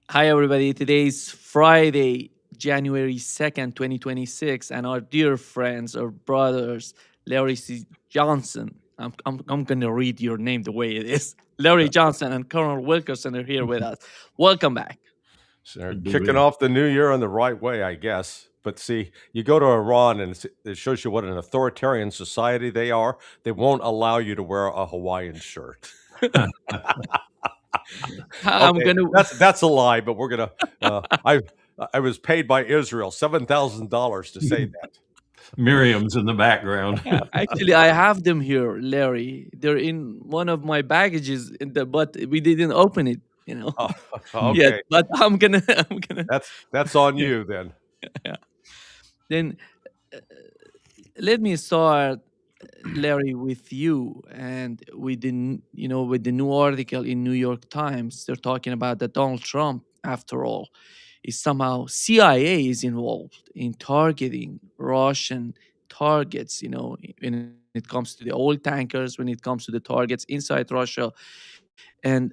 Hi, everybody. Today is Friday, January 2nd, 2026, and our dear friends or brothers, Larry C. Johnson. I'm going to read your name the way it is. Larry Johnson and Colonel Wilkerson are here with us. Welcome back. So they're Good to kicking be. off the new year in the right way, I guess. But see, you go to Iran and it shows you what an authoritarian society they are. They won't allow you to wear a Hawaiian shirt. I'm Okay, going to, that's a lie, but we're gonna. I was paid by Israel $7,000 to say that. Miriam's in the background. actually, I have them here, Larry. They're in one of my baggages, but we didn't open it, Oh, yet. okay, But I'm going to, that's on you then. yeah. Then uh, let me start, Larry, with you and with with the new article in New York Times. They're talking about that Donald Trump, after all, is somehow CIA is involved in targeting Russian targets. When it comes to the oil tankers, when it comes to the targets inside Russia, and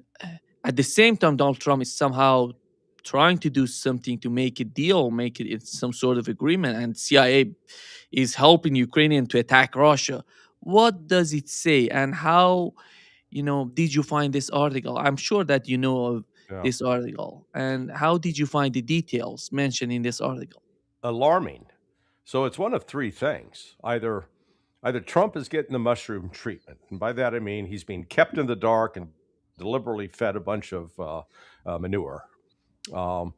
at the same time, Donald Trump is somehow trying to do something to make a deal, make it it's some sort of agreement, and CIA is helping Ukrainian to attack Russia. What does it say, and how did you find this article? I'm sure that you know of Yeah. this article, and how did you find the details mentioned in this article? Alarming. So it's one of three things. Either Trump is getting the mushroom treatment, and by that I mean he's being kept in the dark and deliberately fed a bunch of manure. Um,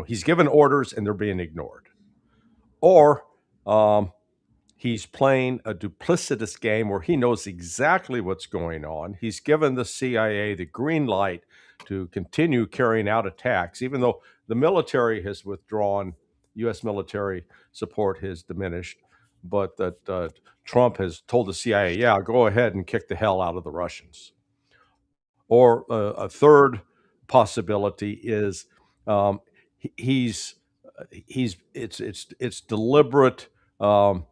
he's given orders and they're being ignored, or he's playing a duplicitous game where he knows exactly what's going on. He's given the CIA the green light to continue carrying out attacks, even though the military has withdrawn, U.S. military support has diminished, but that Trump has told the CIA, yeah, go ahead and kick the hell out of the Russians. Or a third possibility is um, he's it's deliberate, um,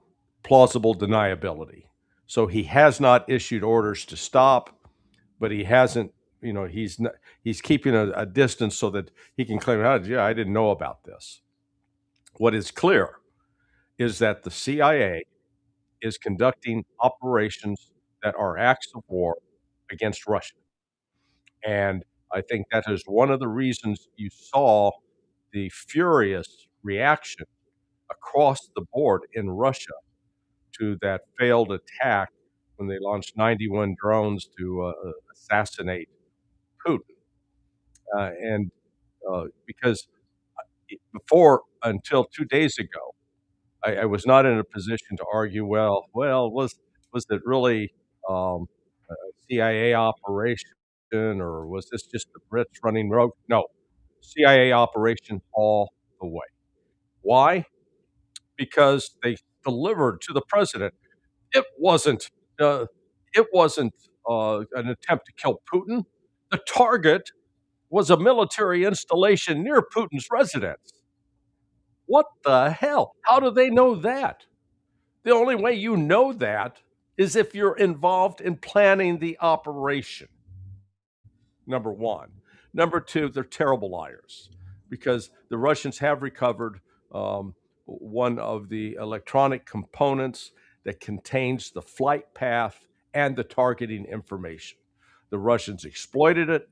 plausible deniability. So he has not issued orders to stop, but he hasn't. He's not, he's keeping a distance so that he can claim, "Oh, yeah, I didn't know about this." What is clear is that the CIA is conducting operations that are acts of war against Russia. And I think that is one of the reasons you saw the furious reaction across the board in Russia to that failed attack when they launched 91 drones to assassinate Putin. And because before, until 2 days ago, I was not in a position to argue, well, was it really a CIA operation, or was this just the Brits running rogue? No, CIA operation all the way. Why? Because they delivered to the president. It wasn't. Uh, it wasn't an attempt to kill Putin. The target was a military installation near Putin's residence. What the hell? How do they know that? The only way you know that is if you're involved in planning the operation. Number one. Number two, they're terrible liars because the Russians have recovered one of the electronic components that contains the flight path and the targeting information. The Russians exploited it,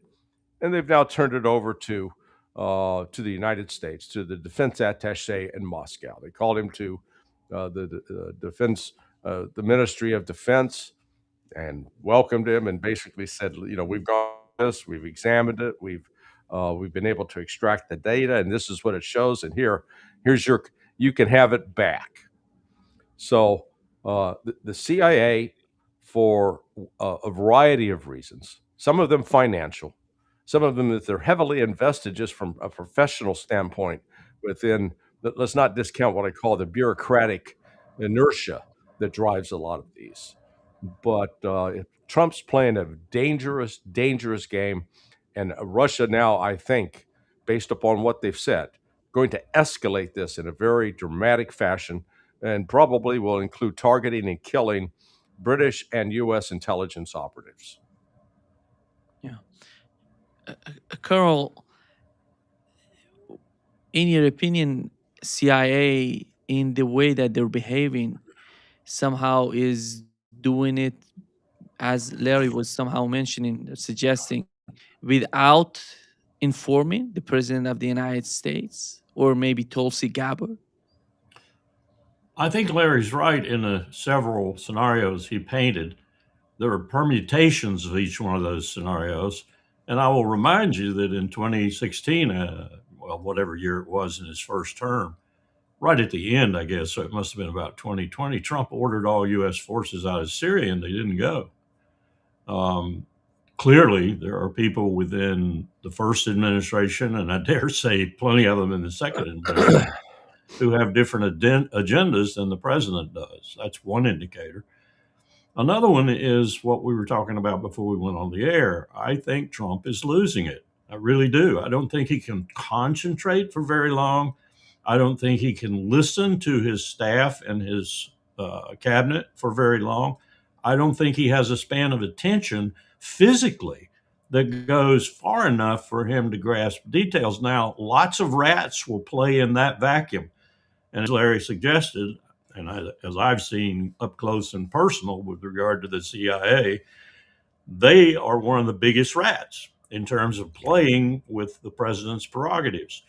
and they've now turned it over to the United States, to the defense attaché in Moscow. They called him to the Ministry of Defense, and welcomed him, and basically said, we've got this, we've examined it, we've been able to extract the data, and this is what it shows, and here's you can have it back. So the CIA, for a variety of reasons, some of them financial, some of them that they're heavily invested just from a professional standpoint within, let's not discount what I call the bureaucratic inertia that drives a lot of these. But Trump's playing a dangerous, dangerous game. And Russia now, I think, based upon what they've said, going to escalate this in a very dramatic fashion, and probably will include targeting and killing British and U.S. intelligence operatives. Yeah, Colonel. in your opinion, CIA in the way that they're behaving somehow is doing it, as Larry was somehow mentioning, suggesting, without informing the president of the United States or maybe Tulsi Gabbard? I think Larry's right in the several scenarios he painted. There are permutations of each one of those scenarios. And I will remind you that in 2016, well, whatever year it was in his first term, right at the end, I guess, so it must have been about 2020, Trump ordered all U.S. forces out of Syria and they didn't go. Um, Clearly, there are people within the first administration, and I dare say plenty of them in the second administration, who have different agendas than the president does. That's one indicator. Another one is what we were talking about before we went on the air. I think Trump is losing it. I really do. I don't think he can concentrate for very long. I don't think he can listen to his staff and his cabinet for very long. I don't think he has a span of attention physically that goes far enough for him to grasp details. Now, lots of rats will play in that vacuum. And as Larry suggested, and as I've seen up close and personal with regard to the CIA, they are one of the biggest rats in terms of playing with the president's prerogatives.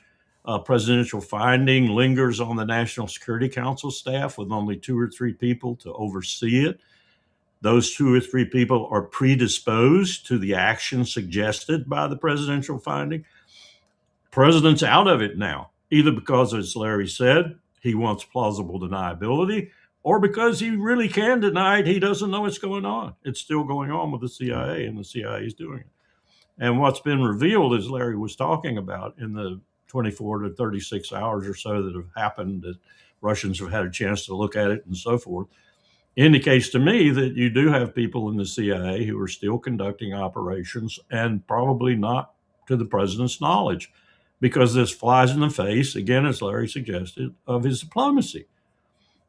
Presidential finding lingers on the National Security Council staff with only two or three people to oversee it. Those two or three people are predisposed to the action suggested by the presidential finding. President's out of it now, either because, as Larry said, he wants plausible deniability, or because he really can deny it. He doesn't know what's going on. It's still going on with the CIA, and the CIA is doing it. And what's been revealed, as Larry was talking about, in the 24 to 36 hours or so that have happened, that Russians have had a chance to look at it and so forth, indicates to me that you do have people in the CIA who are still conducting operations and probably not to the president's knowledge, because this flies in the face, again, as Larry suggested, of his diplomacy.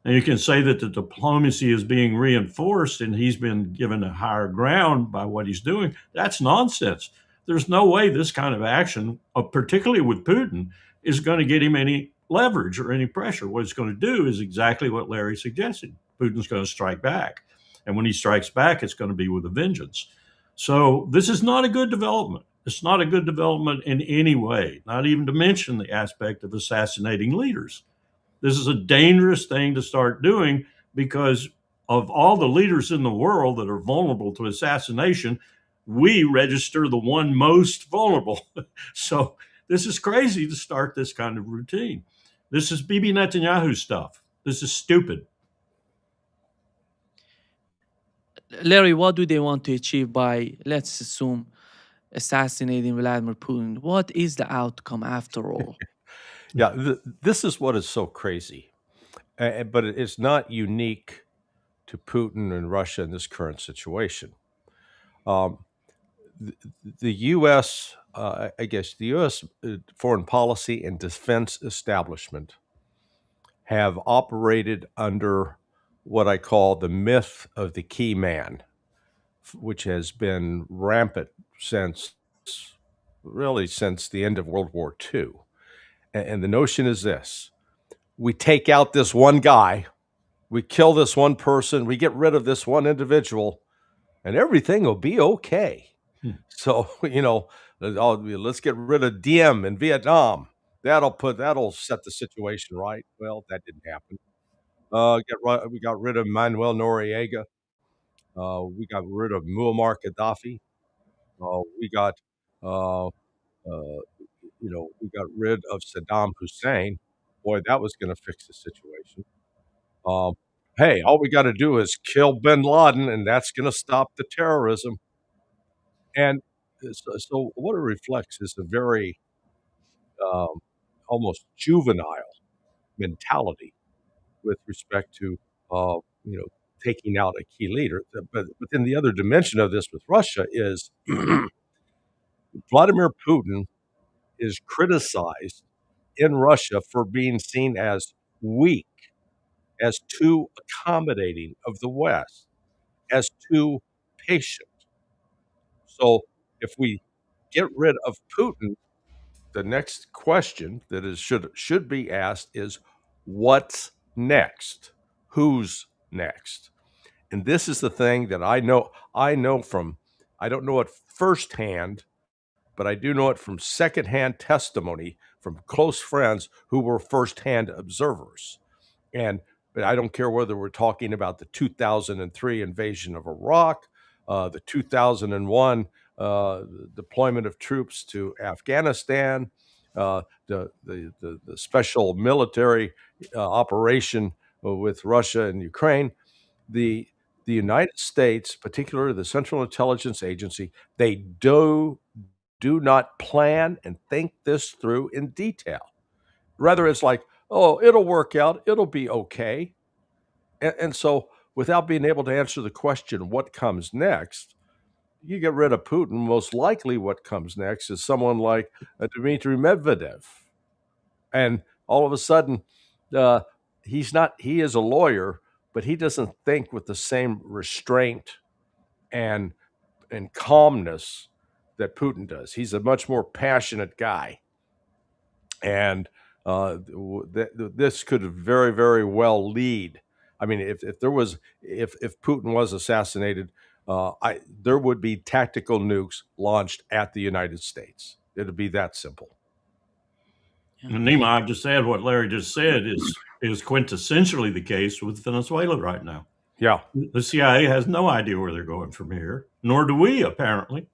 And you can say that the diplomacy is being reinforced and he's been given a higher ground by what he's doing. That's nonsense. There's no way this kind of action, particularly with Putin, is going to get him any leverage or any pressure. What it's going to do is exactly what Larry suggested. Putin's going to strike back. And when he strikes back, it's going to be with a vengeance. So this is not a good development. It's not a good development in any way, not even to mention the aspect of assassinating leaders. This is a dangerous thing to start doing because of all the leaders in the world that are vulnerable to assassination, we register the one most vulnerable. So this is crazy to start this kind of routine. This is Bibi Netanyahu stuff. This is stupid. Larry, what do they want to achieve by, let's assume, assassinating Vladimir Putin? What is the outcome after all? Yeah, this is what is so crazy. But it's not unique to Putin and Russia in this current situation. Um, the U.S., I guess, the U.S. Foreign policy and defense establishment have operated under what I call the myth of the key man, which has been rampant since really since the end of World War II. And the notion is this: we take out this one guy, we kill this one person, we get rid of this one individual, and everything will be okay. Hmm. So, let's get rid of Diem in Vietnam. That'll set the situation right. Well, that didn't happen. We got rid of Manuel Noriega. We got rid of Muammar Gaddafi. We got, uh, uh, we got rid of Saddam Hussein. Boy, that was going to fix the situation. Um, hey, all we got to do is kill Bin Laden, and that's going to stop the terrorism. And so what it reflects is a very um, almost juvenile mentality with respect to uh, you know taking out a key leader. But then the other dimension of this with Russia is Vladimir Putin is criticized in Russia for being seen as weak, as too accommodating of the West, as too patient. So if we get rid of Putin, the next question that is should be asked is what's next? Who's next? And this is the thing that I know from I don't know it firsthand, but I do know it from secondhand testimony from close friends who were firsthand observers. And but I don't care whether we're talking about the 2003 invasion of Iraq, the 2001 deployment of troops to Afghanistan, the special military operation with Russia and Ukraine. The the United States, particularly the Central Intelligence Agency, they do not plan and think this through in detail. Rather, it's like, oh, it'll work out, it'll be okay. And so, without being able to answer the question, what comes next, you get rid of Putin. Most likely, what comes next is someone like Dmitry Medvedev. And all of a sudden, uh, he is a lawyer, but he doesn't think with the same restraint and, and calmness that Putin does. He's a much more passionate guy. And this could very, very well lead. I mean, if Putin was assassinated, there would be tactical nukes launched at the United States. It'd be that simple. And Nima, I've just said what Larry just said is quintessentially the case with Venezuela right now. Yeah, The CIA has no idea where they're going from here, nor do we, apparently,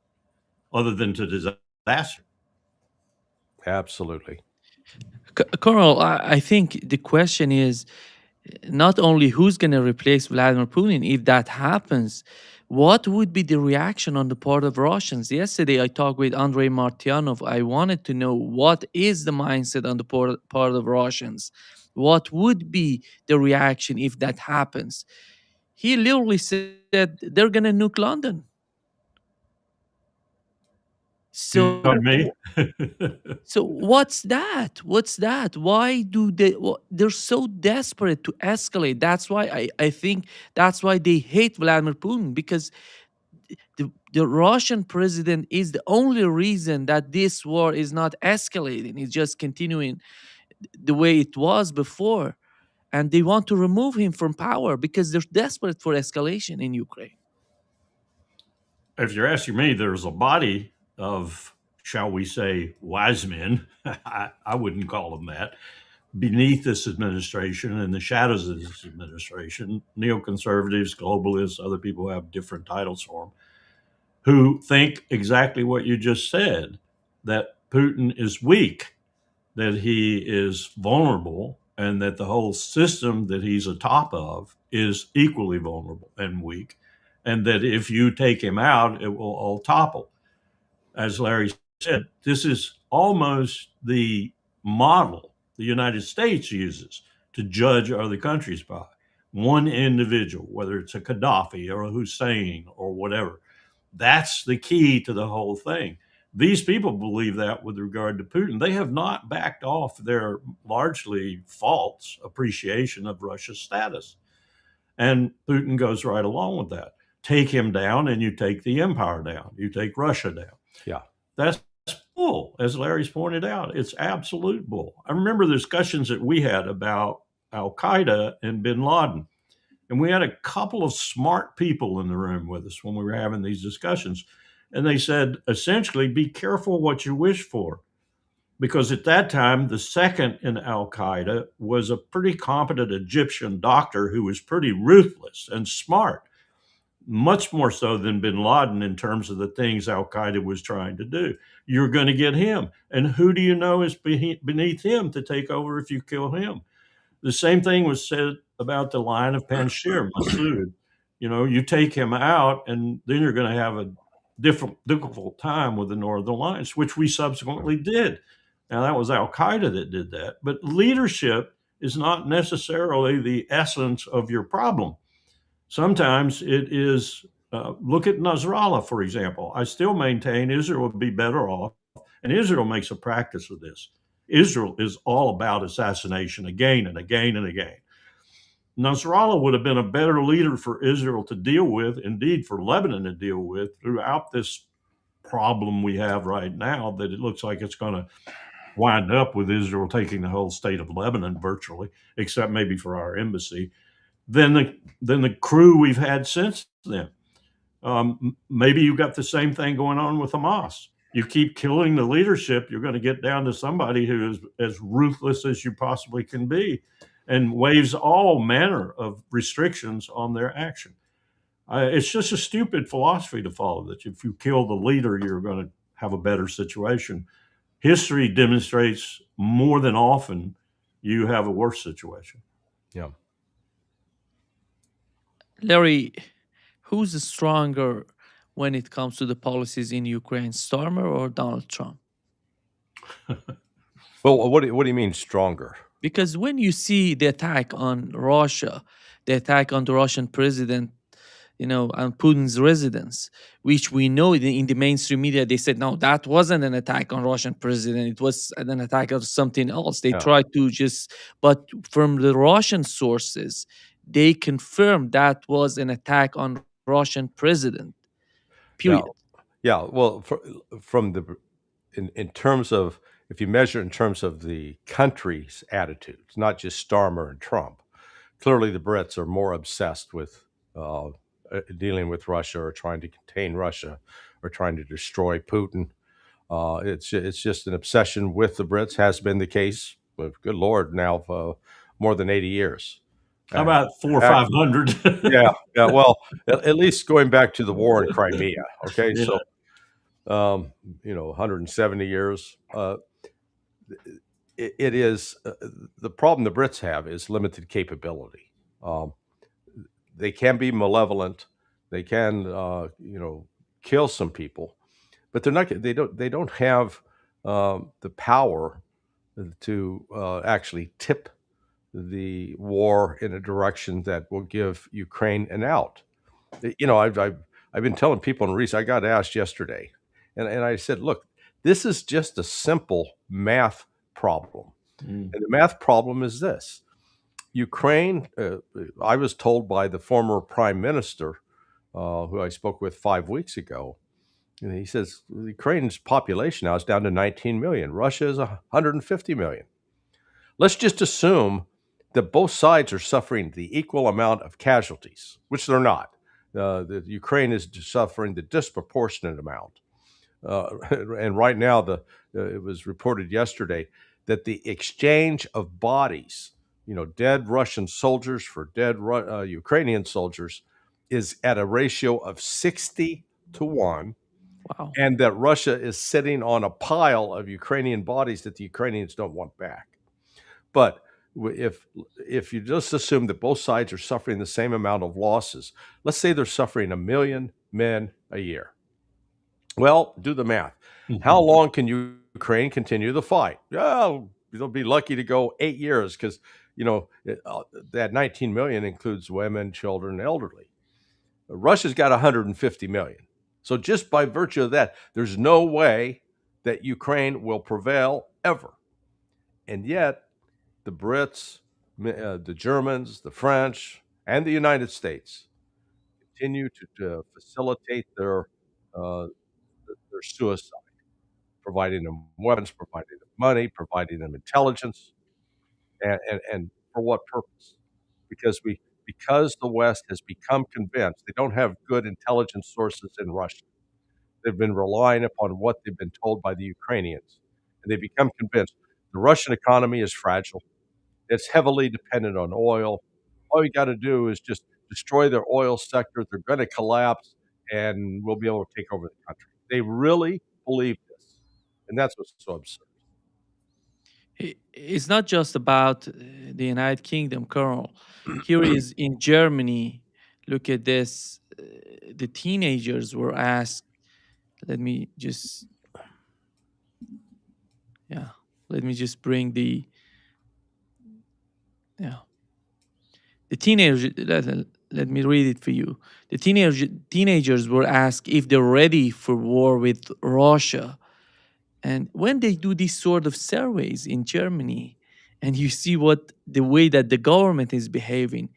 other than to disaster. absolutely. Colonel, I think the question is not only who's going to replace Vladimir Putin, if that happens, what would be the reaction on the part of Russians? Yesterday, I talked with Andrei Martyanov. I wanted to know what is the mindset on the part of Russians. What would be the reaction if that happens? He literally said they're going to nuke London. You So got me? So what's that? What's that? Why do they? They're so desperate to escalate. That's why I think that's why they hate Vladimir Putin, because the Russian president is the only reason that this war is not escalating. It's just continuing the way it was before, and they want to remove him from power because they're desperate for escalation in Ukraine. If you're asking me, there's a body of, shall we say, wise men. I wouldn't call them that. Beneath this administration, in the shadows of this administration, neoconservatives, globalists, other people have different titles for them, who think exactly what you just said, that Putin is weak, that he is vulnerable, and that the whole system that he's atop of is equally vulnerable and weak, and that if you take him out, it will all topple. As Larry said, this is almost the model the United States uses to judge other countries by. One individual, whether it's a Gaddafi or a Hussein or whatever, that's the key to the whole thing. These people believe that with regard to Putin. They have not backed off their largely false appreciation of Russia's status. And Putin goes right along with that. Take him down and you take the empire down. You take Russia down. Yeah. That's bull, as Larry's pointed out. It's absolute bull. I remember the discussions that we had about Al Qaeda and bin Laden. And we had a couple of smart people in the room with us when we were having these discussions. And they said, essentially, be careful what you wish for. Because at that time, the second in Al Qaeda was a pretty competent Egyptian doctor who was pretty ruthless and smart, much more so than bin Laden in terms of the things Al Qaeda was trying to do. You're going to get him. And who do you know is beneath him to take over if you kill him? The same thing was said about the line of Panjshir, Masood. You take him out, and then you're going to have a difficult time with the Northern Alliance, which we subsequently did. Now, that was Al Qaeda that did that. But leadership is not necessarily the essence of your problem. Sometimes it is, look at Nasrallah, for example. I still maintain Israel would be better off, and Israel makes a practice of this. Israel is all about assassination again and again and again. Nasrallah would have been a better leader for Israel to deal with, indeed for Lebanon to deal with, throughout this problem we have right now, that it looks like it's going to wind up with Israel taking the whole state of Lebanon virtually, except maybe for our embassy, than the crew we've had since then. Maybe you've got the same thing going on with Hamas. You keep killing the leadership, you're going to get down to somebody who is as ruthless as you possibly can be and waves all manner of restrictions on their action. It's just a stupid philosophy to follow that if you kill the leader, you're going to have a better situation. History demonstrates more than often you have a worse situation. Yeah. Larry, who's stronger when it comes to the policies in Ukraine, Starmer or Donald Trump? Well, what do you mean stronger? Because when you see the attack on Russia, the attack on the Russian president, on Putin's residence, which we know in the mainstream media, they said, no, that wasn't an attack on Russian president. It was an attack of something else. They Yeah. tried to but from the Russian sources, they confirmed that was an attack on Russian president, Yeah. period. Yeah. Well, from the in terms of, if you measure in terms of the country's attitudes, not just Starmer and Trump, clearly the Brits are more obsessed with dealing with Russia or trying to contain Russia or trying to destroy Putin. It's just an obsession with the Brits, has been the case, good Lord, now for more than 80 years. How about four or Act- 500? yeah, yeah. Well, at least going back to the war in Crimea. Okay, Yeah. so 170 years. It is the problem the Brits have is limited capability. Um, they can be malevolent. They can, kill some people, but they're not. They don't have the power to actually tip the war in a direction that will give Ukraine an out. I've been telling people in recent. I got asked yesterday, and I said, look, this is just a simple math problem, Mm. and the math problem is this: Ukraine. I was told by the former prime minister, who I spoke with 5 weeks ago. And he says Ukraine's population now is down to 19 million. Russia is 150 million. Let's just assume that both sides are suffering the equal amount of casualties, which they're not. The Ukraine is suffering the disproportionate amount. And right now, it was reported yesterday that the exchange of bodies, dead Russian soldiers for dead Ukrainian soldiers, is at a ratio of 60 to 1, Wow. and that Russia is sitting on a pile of Ukrainian bodies that the Ukrainians don't want back. But if you just assume that both sides are suffering the same amount of losses, let's say they're suffering 1 million men a year. Well, do the math. How long can Ukraine continue the fight? Well, they'll be lucky to go 8 years because that 19 million includes women, children, elderly. Russia's got 150 million. So just by virtue of that, there's no way that Ukraine will prevail ever. And yet, the Brits, the Germans, the French, and the United States continue to facilitate uh, their suicide, providing them weapons, providing them money, providing them intelligence, and for what purpose? Because the West has become convinced they don't have good intelligence sources in Russia. They've been relying upon what they've been told by the Ukrainians, and they become convinced the Russian economy is fragile. It's heavily dependent on oil. All you got to do is just destroy their oil sector. They're going to collapse, and we'll be able to take over the country. They really believe this, and that's what's so absurd. It's not just about the United Kingdom, Colonel. Here is in Germany. Look at this. The teenagers were asked. Let me just, yeah. Let me just bring yeah. The teenagers. Let me read it for you. The teenagers were asked if they're ready for war with Russia. And when they do these sort of surveys in Germany, and you see what the way that the government is behaving,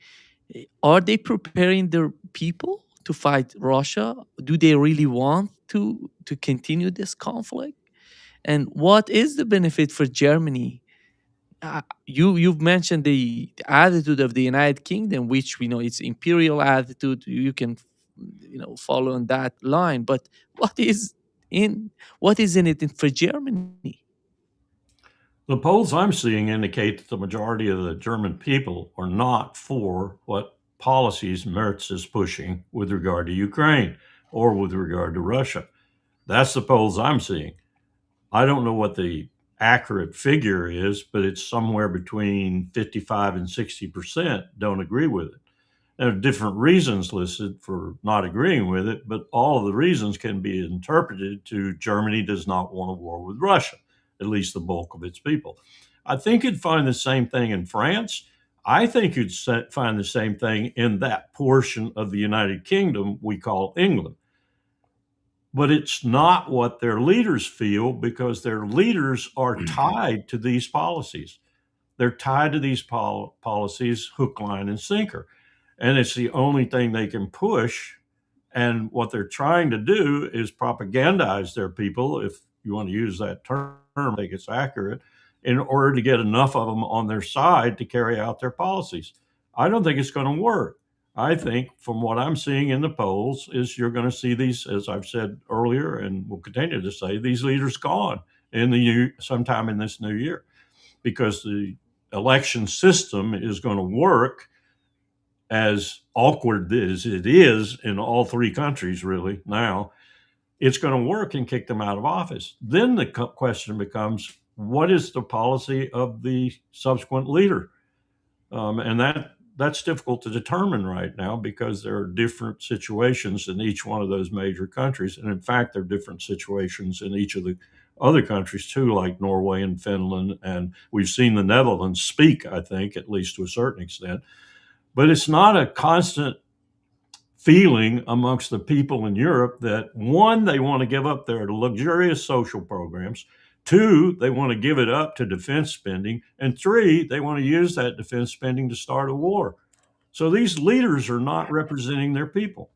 are they preparing their people to fight Russia? Do they really want to continue this conflict? And what is the benefit for Germany? You've mentioned the attitude of the United Kingdom, which we know it's imperial attitude. You can follow on that line, but what is in what is in it for Germany? The polls I'm seeing indicate that the majority of the German people are not for what policies Merz is pushing with regard to Ukraine or with regard to Russia. That's the polls I'm seeing. I don't know what the accurate figure is, but it's somewhere between 55 and 60% don't agree with it. There are different reasons listed for not agreeing with it, but all of the reasons can be interpreted to Germany does not want a war with Russia, at least the bulk of its people. I think you'd find the same thing in France. I think you'd find the same thing in that portion of the United Kingdom we call England. But it's not what their leaders feel because their leaders are tied to these policies. They're tied to these policies hook, line, and sinker. And it's the only thing they can push. And what they're trying to do is propagandize their people, if you want to use that term, I think it's accurate, in order to get enough of them on their side to carry out their policies. I don't think it's going to work. I think from what I'm seeing in the polls is you're going to see these, as I've said earlier, and will continue to say, these leaders gone in sometime in this new year, because the election system is going to work, as awkward as it is in all three countries really now. It's going to work and kick them out of office. Then the question becomes, what is the policy of the subsequent leader? And that's difficult to determine right now because there are different situations in each one of those major countries. And in fact, there are different situations in each of the other countries too, like Norway and Finland. And we've seen the Netherlands speak, I think, at least to a certain extent. But it's not a constant feeling amongst the people in Europe that, one, they want to give up their luxurious social programs. Two, they want to give it up to defense spending. And three, they want to use that defense spending to start a war. So these leaders are not representing their people.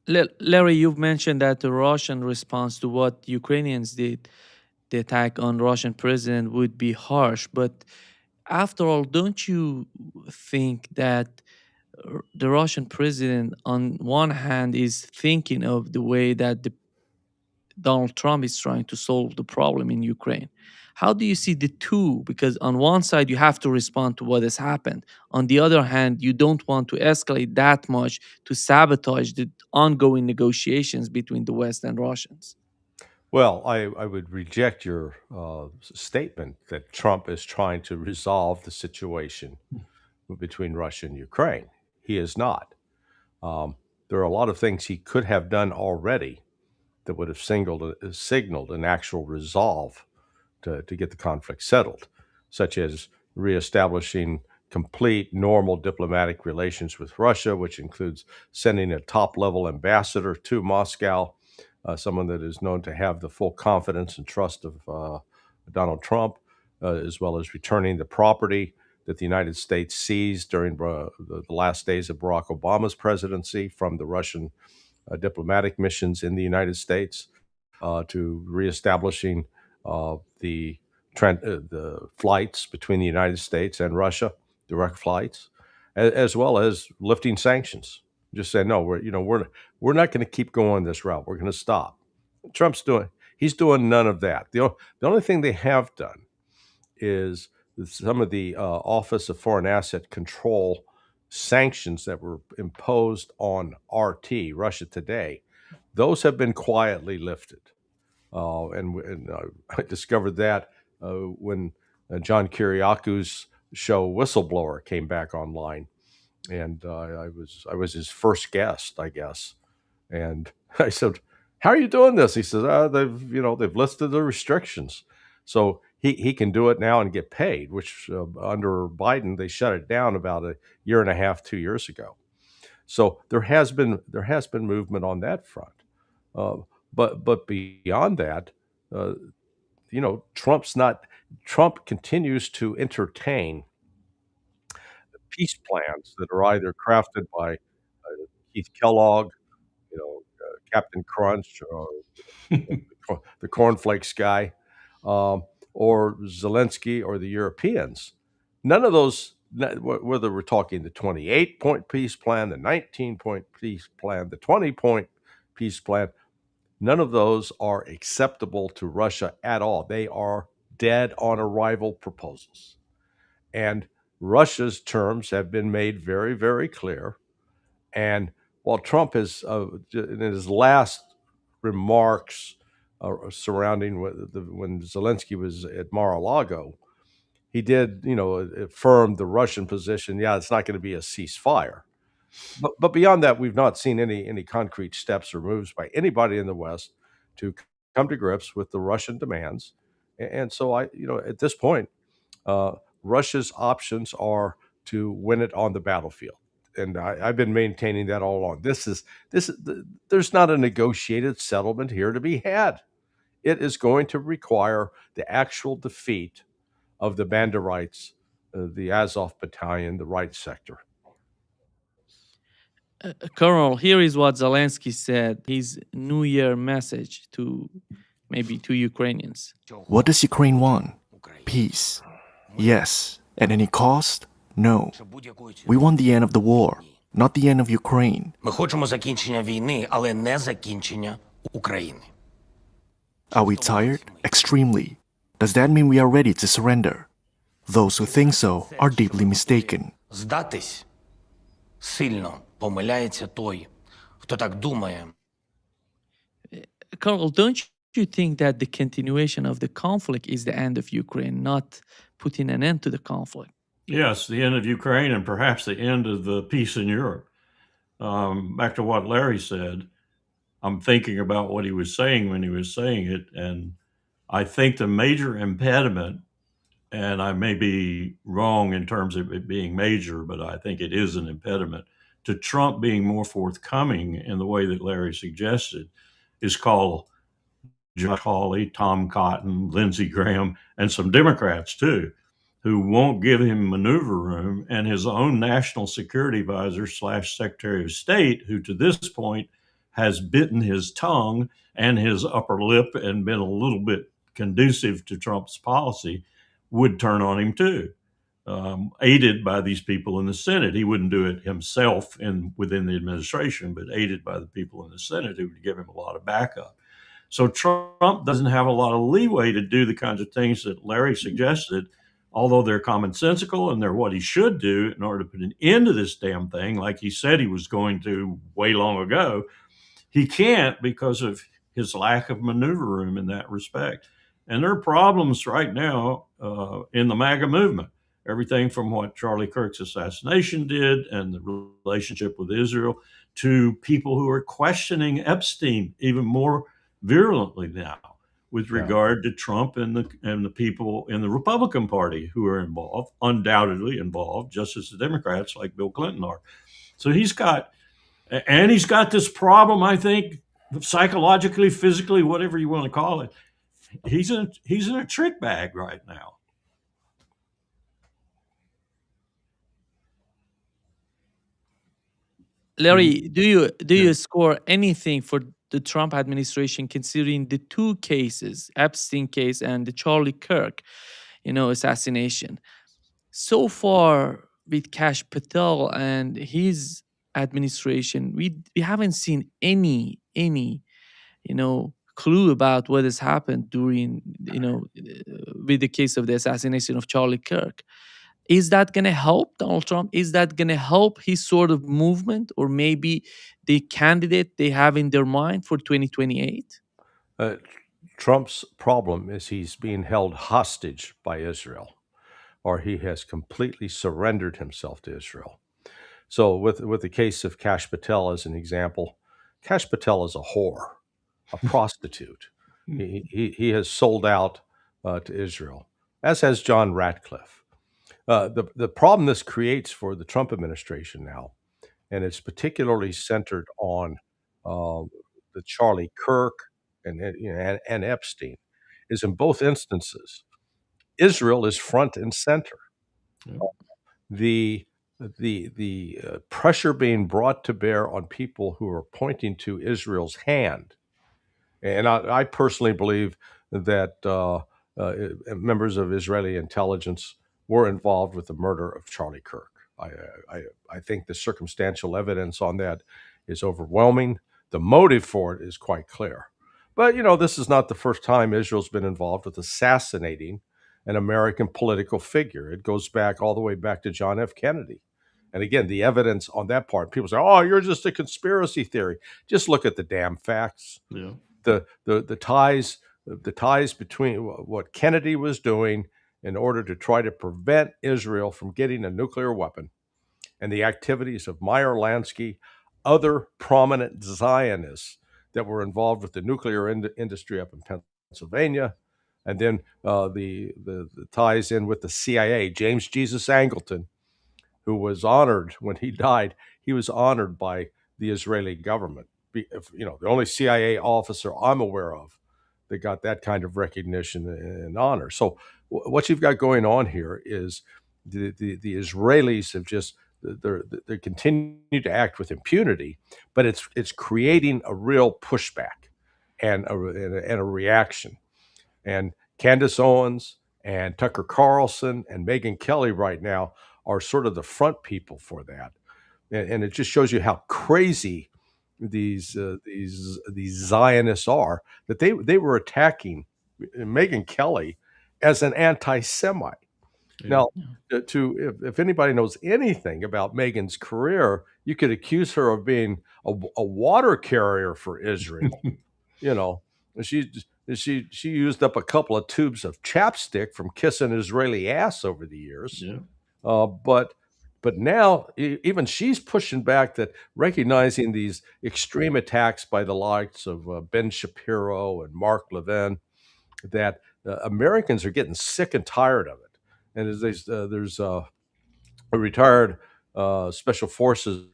Larry, you've mentioned that the Russian response to what Ukrainians did, the attack on Russian president, would be harsh. But after all, don't you think that the Russian president, on one hand, is thinking of the way that Donald Trump is trying to solve the problem in Ukraine? How do you see the two? Because on one side, you have to respond to what has happened. On the other hand, you don't want to escalate that much to sabotage the ongoing negotiations between the West and Russians. Well, I would reject your statement that Trump is trying to resolve the situation between Russia and Ukraine. He is not. There are a lot of things he could have done already that would have signaled an actual resolve to get the conflict settled, such as reestablishing complete normal diplomatic relations with Russia, which includes sending a top level ambassador to Moscow, someone that is known to have the full confidence and trust of Donald Trump, as well as returning the property that the United States seized during the last days of Barack Obama's presidency from the Russian diplomatic missions in the United States, to reestablishing the flights between the United States and Russia, direct flights, as well as lifting sanctions. Just say no, we're not going to keep going this route. We're going to stop. He's doing none of that. The only thing they have done is some of the Office of Foreign Asset Control sanctions that were imposed on Russia Today. Those have been quietly lifted. And I discovered that when John Kiriaku's show Whistleblower came back online, and I was his first guest, I guess. And I said, "How are you doing this?" He says, "They've listed the restrictions, so he can do it now and get paid." Which under Biden they shut it down about a year and a half, 2 years ago. So there has been movement on that front. Uh, but beyond that, uh, Trump continues to entertain peace plans that are either crafted by Keith Kellogg, Captain Crunch or the cornflakes guy, um, or Zelensky or the Europeans. None of those, whether we're talking the 28-point peace plan, the 19-point peace plan, the 20-point peace plan, none of those are acceptable to Russia at all. They are dead on arrival proposals. And Russia's terms have been made very, very clear. And while Trump has, in his last remarks surrounding when Zelensky was at Mar-a-Lago, he did, affirm the Russian position. Yeah, it's not going to be a ceasefire. But beyond that, we've not seen any concrete steps or moves by anybody in the West to come to grips with the Russian demands. And so at this point, uh, Russia's options are to win it on the battlefield, and I've been maintaining that all along. There's not a negotiated settlement here to be had. It is going to require the actual defeat of the Banderites, the Azov Battalion, the right sector. Colonel, here is what Zelensky said, his New Year message to maybe to Ukrainians. What does Ukraine want? Peace. Yes. At any cost? No. We want the end of the war, not the end of Ukraine. Ми хочемо закінчення війни, але не закінчення України. Are we tired? Extremely. Does that mean we are ready to surrender? Those who think so are deeply mistaken. Здатись сильно помиляється той, хто так думає. Colonel, don't you think that the continuation of the conflict is the end of Ukraine, not putting an end to the conflict? Yes, the end of Ukraine and perhaps the end of the peace in Europe. Back to what Larry said, I'm thinking about what he was saying when he was saying it, and I think the major impediment, and I may be wrong in terms of it being major, but I think it is an impediment to Trump being more forthcoming in the way that Larry suggested, is called Josh Hawley, Tom Cotton, Lindsey Graham, and some Democrats too, who won't give him maneuver room, and his own national security advisor / Secretary of State, who to this point has bitten his tongue and his upper lip and been a little bit conducive to Trump's policy, would turn on him too, aided by these people in the Senate. He wouldn't do it himself within the administration, but aided by the people in the Senate who would give him a lot of backup. So Trump doesn't have a lot of leeway to do the kinds of things that Larry suggested, although they're commonsensical and they're what he should do in order to put an end to this damn thing, like he said he was going to way long ago. He can't because of his lack of maneuver room in that respect. And there are problems right now in the MAGA movement. Everything from what Charlie Kirk's assassination did and the relationship with Israel to people who are questioning Epstein even more virulently now with regard to Trump and the people in the Republican Party who are involved, undoubtedly involved, just as the Democrats like Bill Clinton are. So he's got this problem, I think, psychologically, physically, whatever you want to call it. He's in a trick bag right now. Larry, do you score anything for the Trump administration considering the two cases, Epstein case and the Charlie Kirk, assassination? So far with Kash Patel and his administration, we haven't seen any clue about what has happened during with the case of the assassination of Charlie Kirk. Is that going to help Donald Trump? Is that going to help his sort of movement or maybe the candidate they have in their mind for 2028? Trump's problem is he's being held hostage by Israel, or he has completely surrendered himself to Israel. So with the case of Kash Patel as an example, Kash Patel is a whore, a prostitute. He has sold out to Israel, as has John Ratcliffe. The problem this creates for the Trump administration now, and it's particularly centered on the Charlie Kirk and Epstein, is in both instances, Israel is front and center. Yeah. The the pressure being brought to bear on people who are pointing to Israel's hand. And I personally believe that members of Israeli intelligence were involved with the murder of Charlie Kirk. I, I think the circumstantial evidence on that is overwhelming. The motive for it is quite clear. But, this is not the first time Israel's been involved with assassinating an American political figure. It goes back all the way back to John F. Kennedy. And again, the evidence on that part, people say, oh, you're just a conspiracy theory. Just look at the damn facts. Yeah. The ties between what Kennedy was doing in order to try to prevent Israel from getting a nuclear weapon and the activities of Meyer Lansky, other prominent Zionists that were involved with the nuclear industry up in Pennsylvania, and then the ties in with the CIA. James Jesus Angleton, who was honored when he died, he was honored by the Israeli government. The only CIA officer I'm aware of that got that kind of recognition and honor. So what you've got going on here is the Israelis have just they continue to act with impunity, but it's creating a real pushback and a reaction. And Candace Owens and Tucker Carlson and Megyn Kelly right now are sort of the front people for that. And it just shows you how crazy these Zionists are, that they were attacking Megyn Kelly as an anti-Semite. Yeah. Now, if anybody knows anything about Megan's career, you could accuse her of being a water carrier for Israel. You know, she she used up a couple of tubes of chapstick from kissing Israeli ass over the years. Yeah. But now even she's pushing back, that recognizing these extreme attacks by the likes of Ben Shapiro and Mark Levin, that Americans are getting sick and tired of it. And there's a retired special forces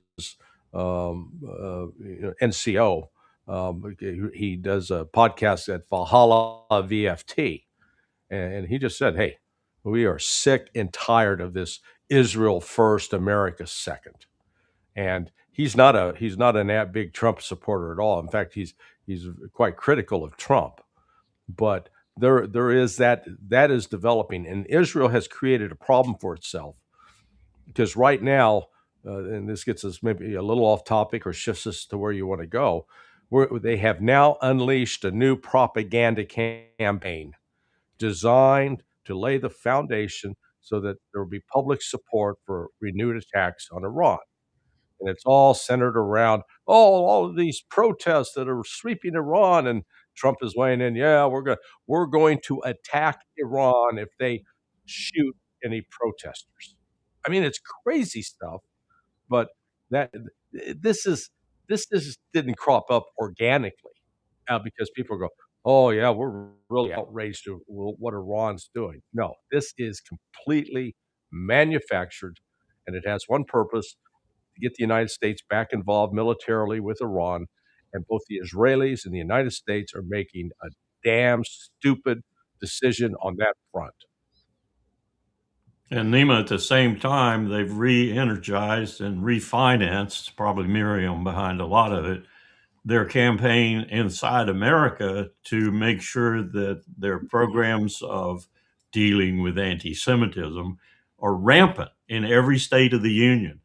NCO. He does a podcast at Valhalla VFT, and he just said, "Hey, we are sick and tired of this Israel first, America second." And he's not a big Trump supporter at all. In fact, he's quite critical of Trump. But there is that is developing, and Israel has created a problem for itself, because right now, and this gets us maybe a little off topic or shifts us to where you want to go, where they have now unleashed a new propaganda campaign designed to lay the foundation so that there will be public support for renewed attacks on Iran. And it's all centered around, all of these protests that are sweeping Iran, and Trump is weighing in. Yeah, we're going to attack Iran if they shoot any protesters. I mean, it's crazy stuff, but that this is this didn't crop up organically, because people go, "Oh yeah, we're really outraged at what Iran's doing." No, this is completely manufactured, and it has one purpose: to get the United States back involved militarily with Iran. And both the Israelis and the United States are making a damn stupid decision on that front. And Nima, at the same time, they've re-energized and refinanced, probably Miriam behind a lot of it, their campaign inside America to make sure that their programs of dealing with anti-Semitism are rampant in every state of the union.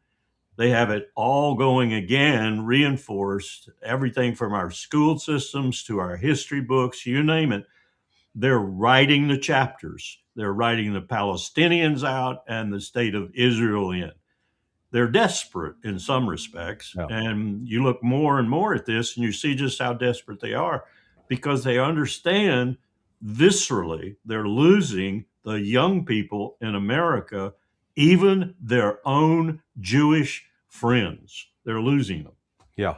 They have it all going again, reinforced, everything from our school systems to our history books, you name it. They're writing the chapters. They're writing the Palestinians out and the state of Israel in. They're desperate in some respects. Yeah. And you look more and more at this and you see just how desperate they are, because they understand viscerally they're losing the young people in America, even their own Jewish friends. They're losing them. Yeah.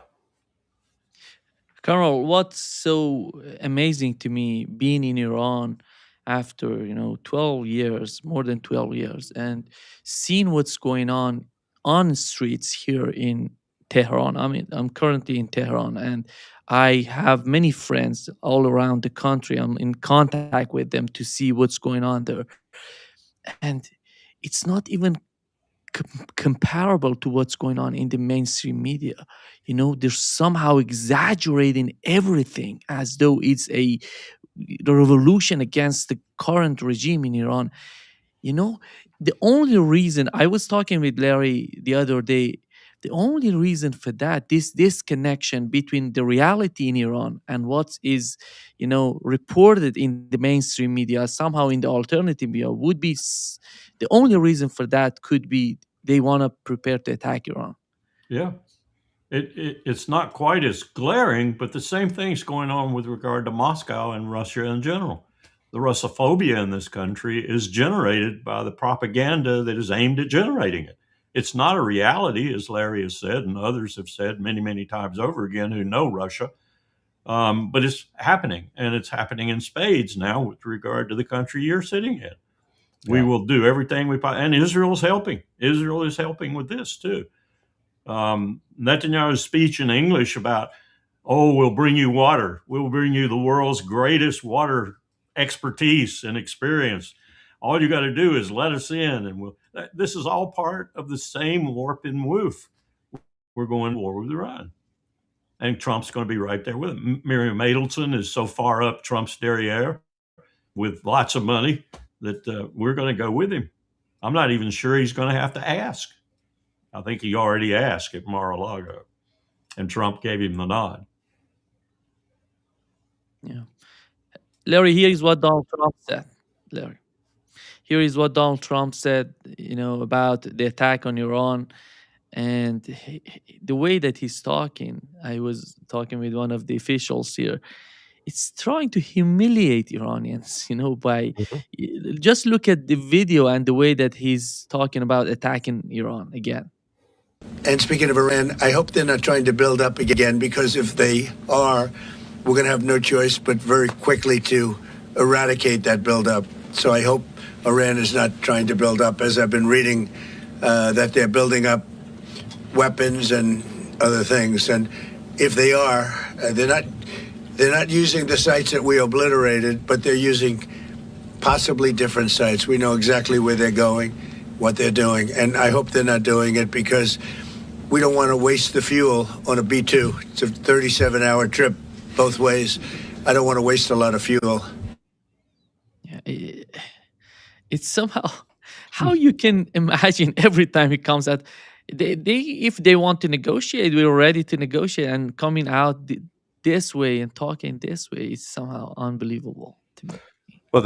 Carol, what's so amazing to me being in Iran after 12 years, more than 12 years, and seeing what's going on streets here in Tehran. I mean, I'm currently in Tehran, and I have many friends all around the country. I'm in contact with them to see what's going on there, and it's not even comparable to what's going on in the mainstream media. They're somehow exaggerating everything as though it's the revolution against the current regime in Iran. you know the only reason, I was talking with Larry the other day, the only reason for that, this disconnection between the reality in Iran and what is reported in the mainstream media, somehow in the alternative media, would be the only reason for that could be they want to prepare to attack Iran. Yeah. It's not quite as glaring, but the same thing's going on with regard to Moscow and Russia in general. The Russophobia in this country is generated by the propaganda that is aimed at generating it. It's not a reality, as Larry has said, and others have said many, many times over again who know Russia. But it's happening, and it's happening in spades now with regard to the country you're sitting in. We Yeah. will do everything and Israel's helping. Israel is helping with this too. Netanyahu's speech in English about, oh, we'll bring you water. We'll bring you the world's greatest water expertise and experience. All you got to do is let us in. And this is all part of the same warp and woof. We're going to war with Iran. And Trump's going to be right there with him. Miriam Adelson is so far up Trump's derriere with lots of money that we're going to go with him. I'm not even sure he's going to have to ask. I think he already asked at Mar-a-Lago, and Trump gave him the nod. Yeah. Larry, here is what Donald Trump said. Larry, here is what Donald Trump said, about the attack on Iran. And the way that he's talking, I was talking with one of the officials here, it's trying to humiliate Iranians, by just look at the video and the way that he's talking about attacking Iran again. And speaking of Iran, I hope they're not trying to build up again, because if they are, we're going to have no choice but very quickly to eradicate that buildup. So I hope Iran is not trying to build up, as I've been reading that they're building up weapons and other things. And if they are, they're not using the sites that we obliterated, but they're using possibly different sites. We know exactly where they're going, what they're doing, and I hope they're not doing it because we don't want to waste the fuel on a B-2. It's a 37-hour trip both ways. I don't want to waste a lot of fuel. Yeah, it's somehow how you can imagine every time it comes out. They if they want to negotiate, we're ready to negotiate, and coming out this way and talking this way is somehow unbelievable to me. Well,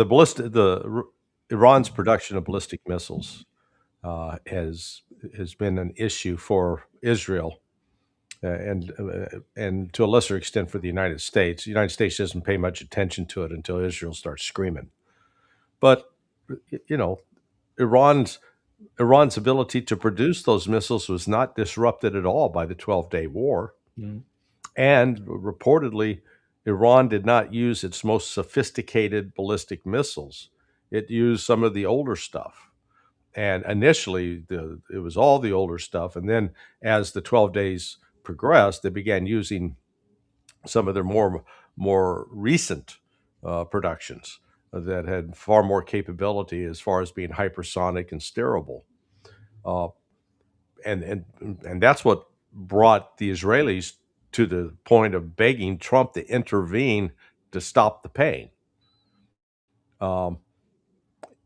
Iran's production of ballistic missiles has been an issue for Israel, and to a lesser extent for the United States. The United States doesn't pay much attention to it until Israel starts screaming. But Iran's ability to produce those missiles was not disrupted at all by the 12-day war. And reportedly, Iran did not use its most sophisticated ballistic missiles. It used some of the older stuff. And initially, it was all the older stuff. And then as the 12 days progressed, they began using some of their more recent productions that had far more capability as far as being hypersonic and steerable. And that's what brought the Israelis to the point of begging Trump to intervene to stop the pain.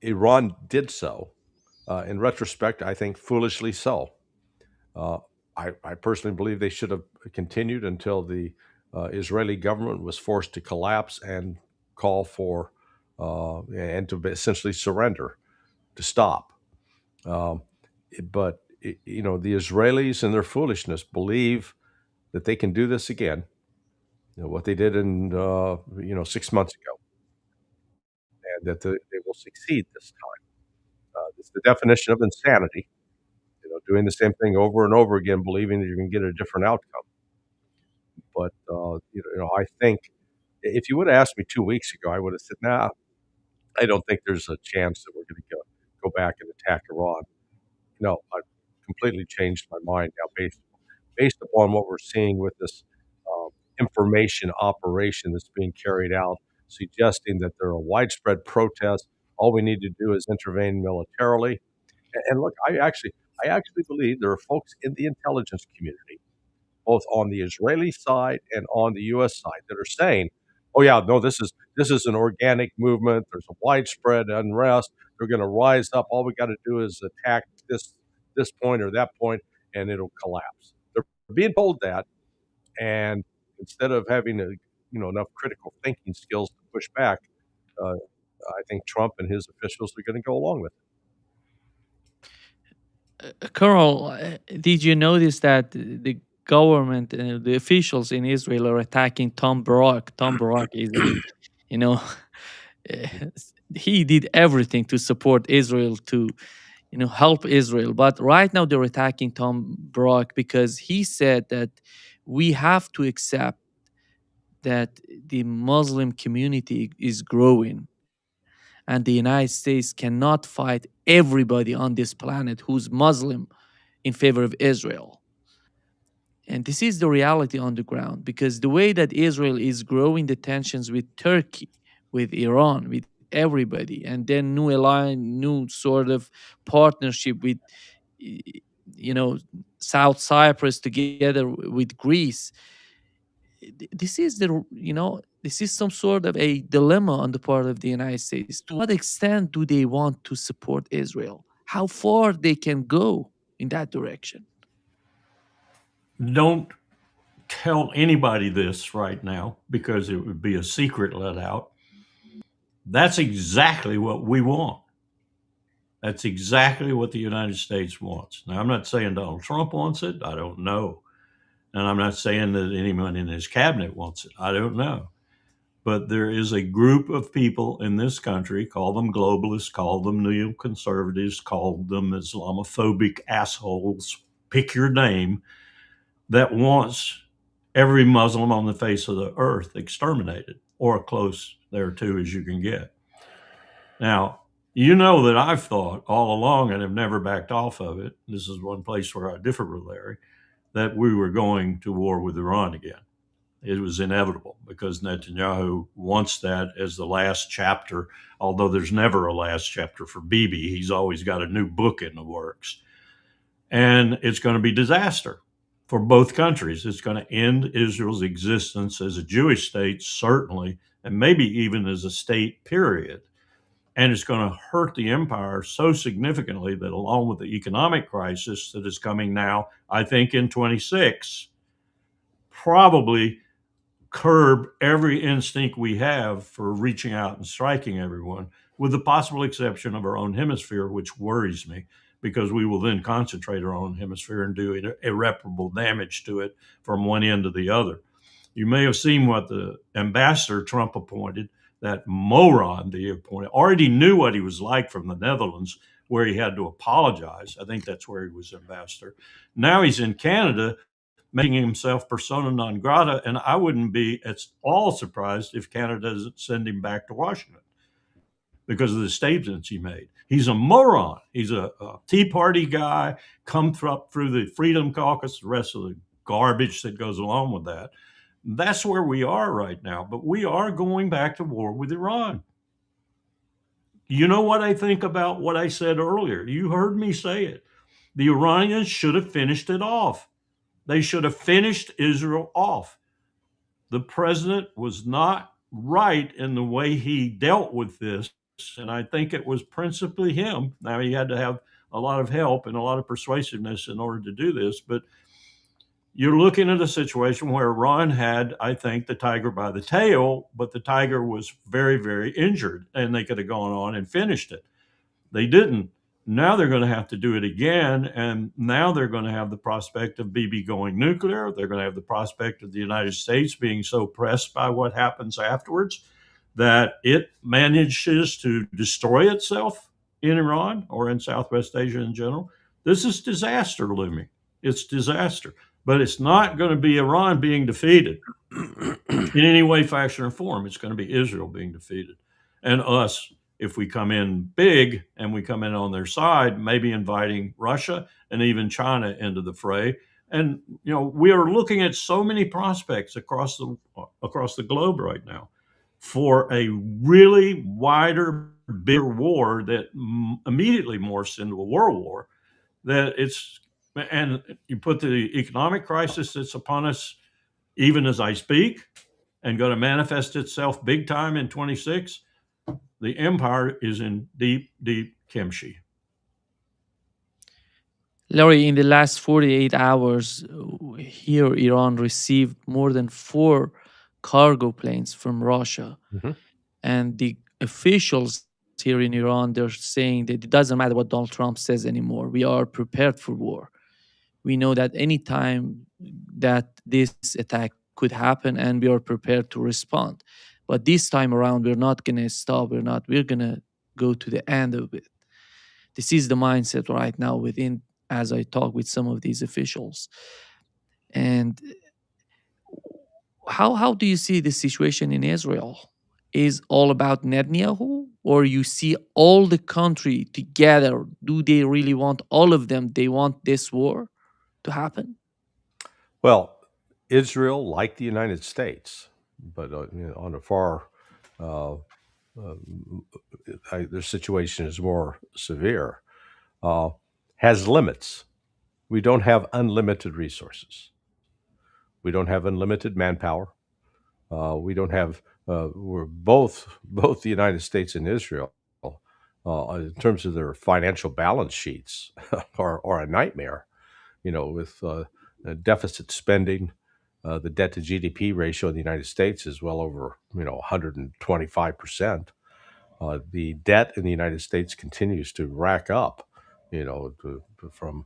Iran did so. In retrospect, I think foolishly so. I personally believe they should have continued until the Israeli government was forced to collapse and call for and to essentially surrender, to stop. But the Israelis in their foolishness believe that they can do this again. What they did in 6 months ago, and that they will succeed this time. It's the definition of insanity. Doing the same thing over and over again, believing that you're going to get a different outcome. But I think if you would have asked me 2 weeks ago, I would have said, "Nah, I don't think there's a chance that we're going to go back and attack Iran." No, I've completely changed my mind now based upon what we're seeing with this information operation that's being carried out, suggesting that there are widespread protests. All we need to do is intervene militarily. And look, I actually believe there are folks in the intelligence community, both on the Israeli side and on the U.S. side, that are saying, "Oh yeah, no, this is an organic movement. There's a widespread unrest. They're going to rise up. All we got to do is attack this point or that point, and it'll collapse." They're being told that, and instead of having enough critical thinking skills to push back, uh, I think Trump and his officials are going to go along with it. Carl, did you notice that the government, the officials in Israel are attacking Tom Barak? Tom Barak is you know, he did everything to support Israel, to help Israel. But right now they're attacking Tom Barak because he said that we have to accept that the Muslim community is growing, and the United States cannot fight everybody on this planet who's Muslim in favor of Israel. And this is the reality on the ground, because the way that Israel is growing the tensions with Turkey, with Iran, with everybody, and then new alliance, new sort of partnership with, South Cyprus together with Greece. This is this is some sort of a dilemma on the part of the United States. To what extent do they want to support Israel? How far they can go in that direction? Don't tell anybody this right now because it would be a secret let out. That's exactly what we want. That's exactly what the United States wants. Now, I'm not saying Donald Trump wants it. I don't know. And I'm not saying that anyone in his cabinet wants it. I don't know. But there is a group of people in this country, call them globalists, call them neoconservatives, call them Islamophobic assholes, pick your name, that wants every Muslim on the face of the earth exterminated, or close thereto as you can get. Now, you know that I've thought all along, and have never backed off of it, this is one place where I differ with Larry, that we were going to war with Iran again. It was inevitable because Netanyahu wants that as the last chapter, although there's never a last chapter for Bibi. He's always got a new book in the works. And it's going to be disaster for both countries. It's going to end Israel's existence as a Jewish state, certainly, and maybe even as a state, period. And it's going to hurt the empire so significantly that, along with the economic crisis that is coming now, I think in 26, probably curb every instinct we have for reaching out and striking everyone, with the possible exception of our own hemisphere, which worries me because we will then concentrate our own hemisphere and do irreparable damage to it from one end to the other. You may have seen what the ambassador Trump appointed, that moron that he appointed, already knew what he was like from the Netherlands, where he had to apologize. I think that's where he was ambassador. Now he's in Canada, making himself persona non grata, and I wouldn't be at all surprised if Canada doesn't send him back to Washington because of the statements he made. He's a moron. He's a Tea Party guy, come up through the Freedom Caucus, the rest of the garbage that goes along with that. That's where we are right now, but we are going back to war with Iran. You know what I think about what I said earlier? You heard me say it. The Iranians should have finished it off. They should have finished Israel off. The president was not right in the way he dealt with this, and I think it was principally him. Now, he had to have a lot of help and a lot of persuasiveness in order to do this, but you're looking at a situation where Iran had, I think, the tiger by the tail, but the tiger was very, very injured, and they could have gone on and finished it. They didn't. Now they're going to have to do it again. And now they're going to have the prospect of Bibi going nuclear. They're going to have the prospect of the United States being so pressed by what happens afterwards that it manages to destroy itself in Iran or in Southwest Asia in general. This is disaster looming. It's disaster. But it's not going to be Iran being defeated in any way, fashion, or form. It's going to be Israel being defeated. And us, if we come in big and we come in on their side, maybe inviting Russia and even China into the fray. And we are looking at so many prospects across the globe right now for a really wider, bigger war that immediately morphs into a world war. that and you put the economic crisis that's upon us even as I speak and going to manifest itself big time in 26. The empire is in deep, deep kimchi. Larry, in the last 48 hours, here Iran received more than 4 cargo planes from Russia. Mm-hmm. And the officials here in Iran, they're saying that it doesn't matter what Donald Trump says anymore. We are prepared for war. We know that anytime that this attack could happen, and we are prepared to respond. But this time around, we're not going to stop. We're going to go to the end of it. This is the mindset right now within, as I talk with some of these officials. And how do you see the situation in Israel? Is all about Netanyahu, or you see all the country together? Do they really want all of them? They want this war to happen? Well, Israel, like the United States, but on a far, uh, their situation is more severe, uh, has limits. We don't have unlimited resources. We don't have unlimited manpower. We don't have. We're both the United States and Israel, in terms of their financial balance sheets, are a nightmare. With deficit spending, the debt to GDP ratio in the United States is well over 125%. The debt in the United States continues to rack up, from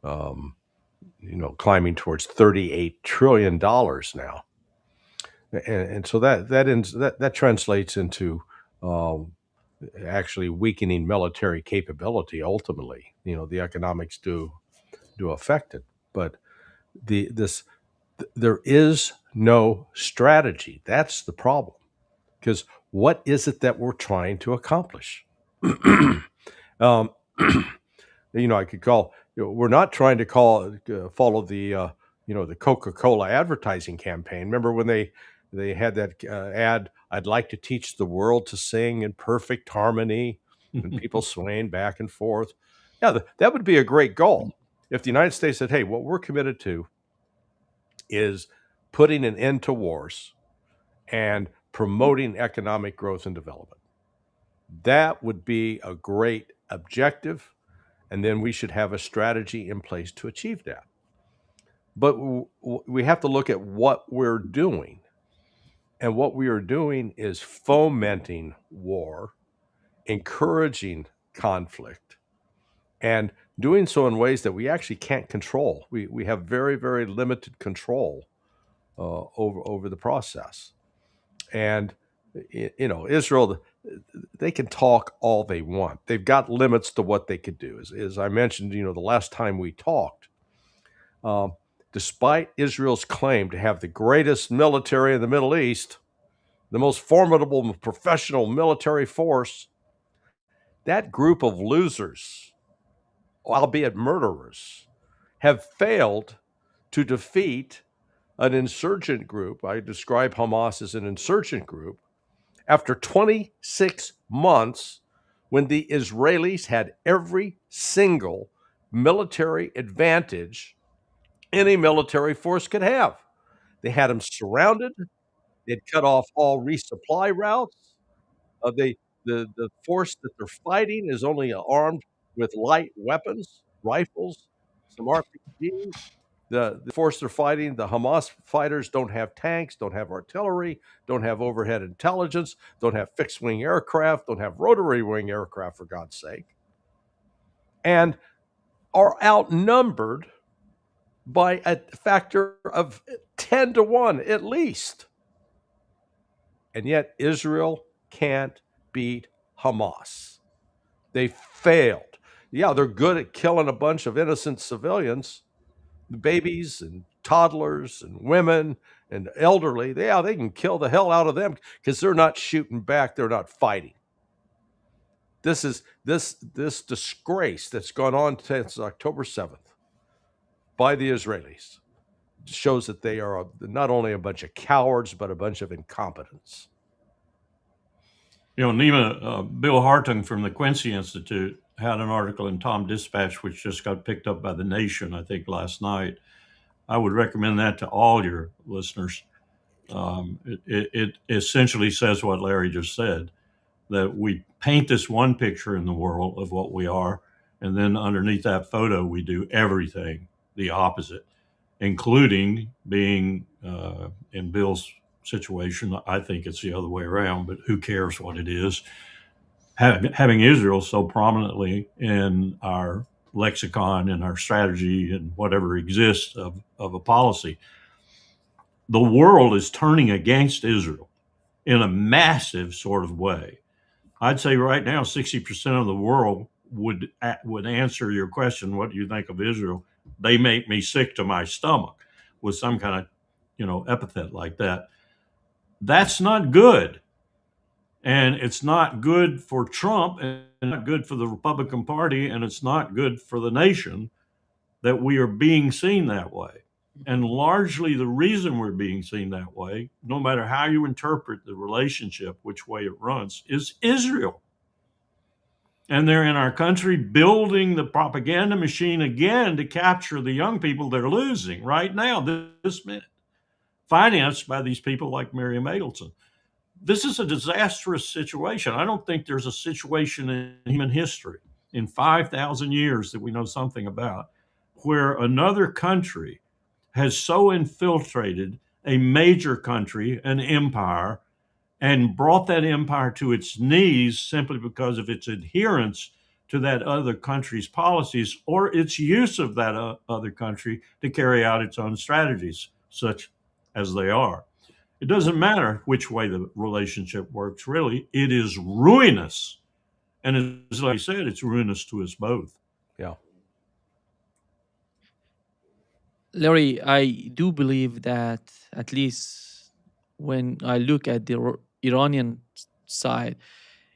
um, climbing towards $38 trillion now, and so that translates into um, actually weakening military capability. Ultimately, the economics do affect it, but there is no strategy. That's the problem. Because what is it that we're trying to accomplish? um, I could call. We're not trying to follow the Coca-Cola advertising campaign. Remember when they had that ad? I'd like to teach the world to sing in perfect harmony, and people swaying back and forth. Yeah, that would be a great goal if the United States said, "Hey, what we're committed to is putting an end to wars and promoting economic growth and development." That would be a great objective, and then we should have a strategy in place to achieve that. But we have to look at what we're doing. And what we are doing is fomenting war, encouraging conflict, and doing so in ways that we actually can't control. We have very, very limited control over the process. And Israel, they can talk all they want. They've got limits to what they could do. As I mentioned, the last time we talked, despite Israel's claim to have the greatest military in the Middle East, the most formidable professional military force, that group of losers, albeit murderers, have failed to defeat an insurgent group. I describe Hamas as an insurgent group after 26 months, when the Israelis had every single military advantage any military force could have. They had them surrounded. They'd cut off all resupply routes. The force that they're fighting is only armed with light weapons, rifles, some RPGs. The force they're fighting, the Hamas fighters, don't have tanks, don't have artillery, don't have overhead intelligence, don't have fixed wing aircraft, don't have rotary wing aircraft, for God's sake, and are outnumbered by a factor of 10 to 1 at least. And yet Israel can't beat Hamas. They failed. Yeah, they're good at killing a bunch of innocent civilians, babies and toddlers and women and elderly. They can kill the hell out of them because they're not shooting back. They're not fighting. This is this disgrace that's gone on since October 7th by the Israelis shows that they are not only a bunch of cowards, but a bunch of incompetents. Nima, Bill Hartung from the Quincy Institute had an article in Tom Dispatch, which just got picked up by The Nation, I think, last night. I would recommend that to all your listeners. It essentially says what Larry just said, that we paint this one picture in the world of what we are, and then underneath that photo, we do everything the opposite, including being in Bill's situation. I think it's the other way around, but who cares what it is? Having Israel so prominently in our lexicon and our strategy and whatever exists of a policy, the world is turning against Israel in a massive sort of way. I'd say right now, 60% of the world would answer your question, "What do you think of Israel?" They make me sick to my stomach, with some kind of, epithet like that. That's not good, and it's not good for Trump, and not good for the Republican Party, and it's not good for the nation that we are being seen that way. And largely the reason we're being seen that way, no matter how you interpret the relationship, which way it runs, is Israel. And they're in our country building the propaganda machine again to capture the young people they're losing right now, this minute, financed by these people like Miriam Adelson. This is a disastrous situation. I don't think there's a situation in human history in 5,000 years that we know something about where another country has so infiltrated a major country, an empire, and brought that empire to its knees simply because of its adherence to that other country's policies or its use of that other country to carry out its own strategies, such as they are. It doesn't matter which way the relationship works, really. It is ruinous. And as I said, it's ruinous to us both. Yeah. Larry, I do believe that at least when I look at the Iranian side,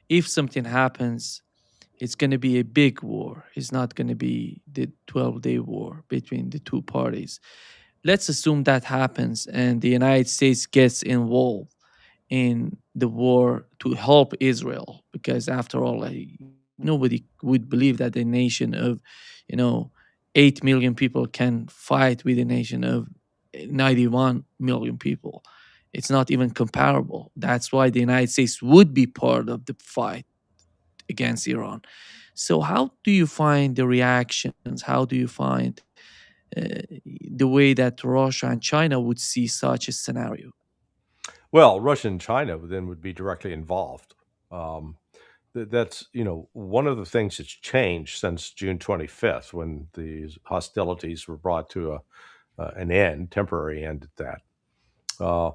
if something happens, it's going to be a big war. It's not going to be the 12-day war between the two parties. Let's assume that happens and the United States gets involved in the war to help Israel, because after all, nobody would believe that a nation of, you know, 8 million people can fight with a nation of 91 million people. It's not even comparable. That's why the United States would be part of the fight against Iran. So, how do you find the reactions? How do you find the way that Russia and China would see such a scenario? Well, Russia and China then would be directly involved. Um, that's one of the things that's changed since June 25th, when these hostilities were brought to an end, temporary end at that. Uh,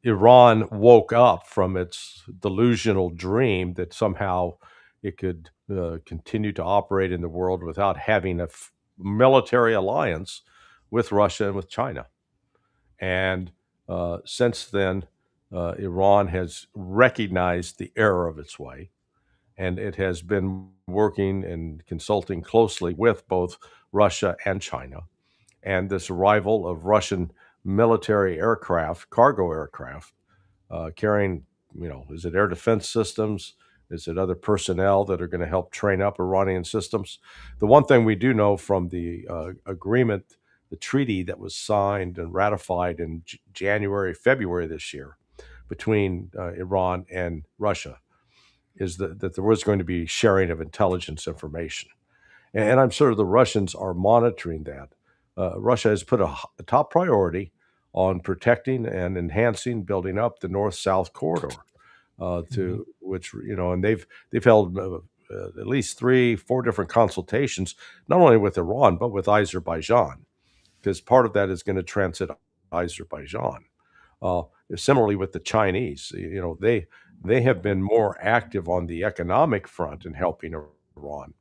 Iran woke up from its delusional dream that somehow it could continue to operate in the world without having a military alliance with Russia and with China. And since then, Iran has recognized the error of its way, and it has been working and consulting closely with both Russia and China. And this arrival of Russian military aircraft, cargo aircraft, carrying, is it air defense systems? Is it other personnel that are going to help train up Iranian systems? The one thing we do know from the agreement, the treaty that was signed and ratified in January, February this year between Iran and Russia, is that there was going to be sharing of intelligence information. And I'm sure the Russians are monitoring that. Russia has put a top priority on protecting and enhancing, building up the North-South corridor, to which and they've held at least 3-4 different consultations, not only with Iran but with Azerbaijan, because part of that is going to transit Azerbaijan. Similarly with the Chinese, they have been more active on the economic front in helping Iran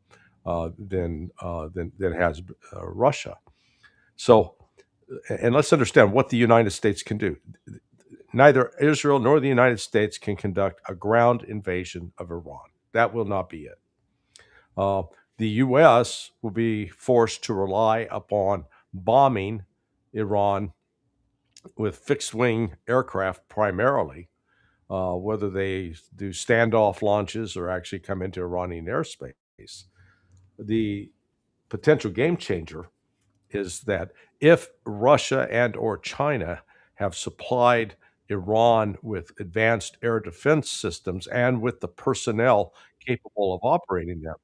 than has Russia. So, and let's understand what the United States can do. Neither Israel nor the United States can conduct a ground invasion of Iran. That will not be it. The U.S. will be forced to rely upon bombing Iran with fixed-wing aircraft primarily, whether they do standoff launches or actually come into Iranian airspace. the potential game changer is that if Russia and or China have supplied Iran with advanced air defense systems and with the personnel capable of operating them,